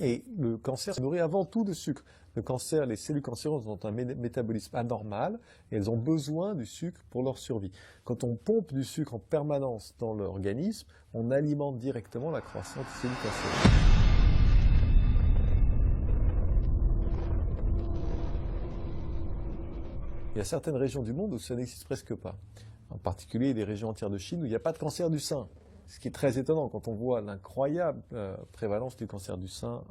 Et le cancer se nourrit avant tout de sucre. Le cancer, les cellules cancéreuses ont un métabolisme anormal et elles ont besoin du sucre pour leur survie. Quand on pompe du sucre en permanence dans l'organisme, on alimente directement la croissance des cellules cancéreuses. Il y a certaines régions du monde où ça n'existe presque pas. En particulier des régions entières de Chine où il n'y a pas de cancer du sein. Ce qui est très étonnant quand on voit l'incroyable prévalence du cancer du sein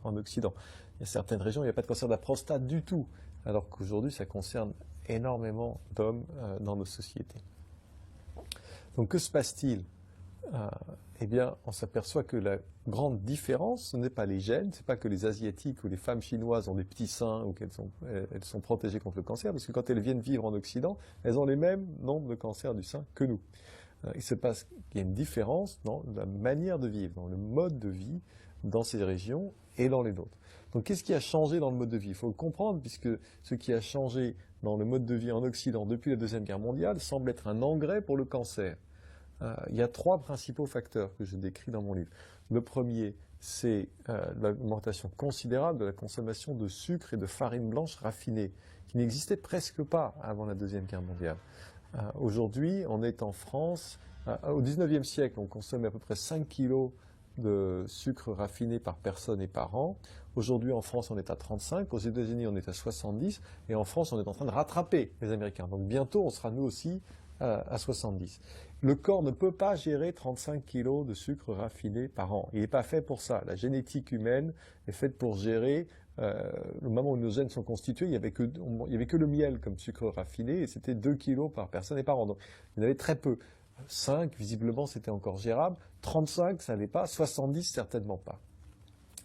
en Occident. Il y a certaines régions où il n'y a pas de cancer de la prostate du tout, alors qu'aujourd'hui ça concerne énormément d'hommes dans nos sociétés. Donc que se passe-t-il? Eh bien, on s'aperçoit que la grande différence, ce n'est pas les gènes, ce n'est pas que les Asiatiques ou les femmes chinoises ont des petits seins ou qu'elles sont protégées contre le cancer, parce que quand elles viennent vivre en Occident, elles ont les mêmes nombres de cancers du sein que nous. Il se passe qu'il y a une différence dans la manière de vivre, dans le mode de vie dans ces régions et dans les nôtres. Donc qu'est-ce qui a changé dans le mode de vie? Il faut le comprendre, puisque ce qui a changé dans le mode de vie en Occident depuis la Deuxième Guerre mondiale semble être un engrais pour le cancer. Il y a trois principaux facteurs que je décris dans mon livre. Le premier, c'est l'augmentation considérable de la consommation de sucre et de farine blanche raffinée, qui n'existait presque pas avant la Deuxième Guerre mondiale. Aujourd'hui, on est en France, au 19e siècle, on consommait à peu près 5 kilos de sucre raffiné par personne et par an. Aujourd'hui, en France, on est à 35, aux États-Unis, on est à 70, et en France, on est en train de rattraper les Américains. Donc bientôt, on sera nous aussi à 70. Le corps ne peut pas gérer 35 kilos de sucre raffiné par an. Il n'est pas fait pour ça. La génétique humaine est faite pour gérer. Le moment où nos gènes sont constitués, il n'y avait que le miel comme sucre raffiné, et c'était 2 kilos par personne et par an. Donc il y en avait très peu. 5, visiblement, c'était encore gérable. 35, ça n'allait pas. 70, certainement pas.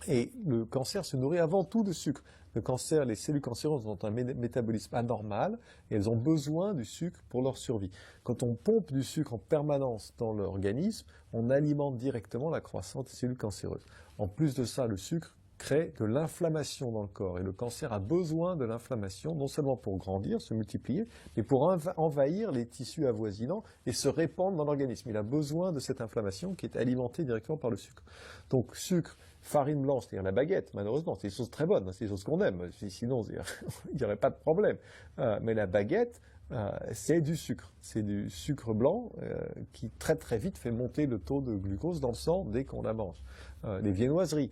Et le cancer se nourrit avant tout de sucre. Le cancer, les cellules cancéreuses ont un métabolisme anormal et elles ont besoin du sucre pour leur survie. Quand on pompe du sucre en permanence dans l'organisme, on alimente directement la croissance des cellules cancéreuses. En plus de ça, le sucre crée de l'inflammation dans le corps et le cancer a besoin de l'inflammation non seulement pour grandir, se multiplier, mais pour envahir les tissus avoisinants et se répandre dans l'organisme. Il a besoin de cette inflammation qui est alimentée directement par le sucre. Donc sucre, farine blanche, c'est-à-dire la baguette, malheureusement, c'est des choses très bonnes, c'est des choses qu'on aime, sinon il n'y aurait pas de problème. Mais la baguette, c'est du sucre blanc qui très très vite fait monter le taux de glucose dans le sang dès qu'on la mange. Les viennoiseries,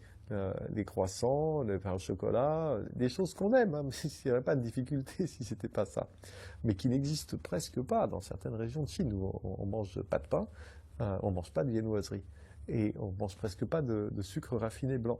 les croissants, le pain au chocolat, des choses qu'on aime, hein, mais il n'y aurait pas de difficulté si c'était pas ça. Mais qui n'existent presque pas dans certaines régions de Chine où on mange pas de pain, on mange pas de viennoiserie et on mange presque pas de sucre raffiné blanc.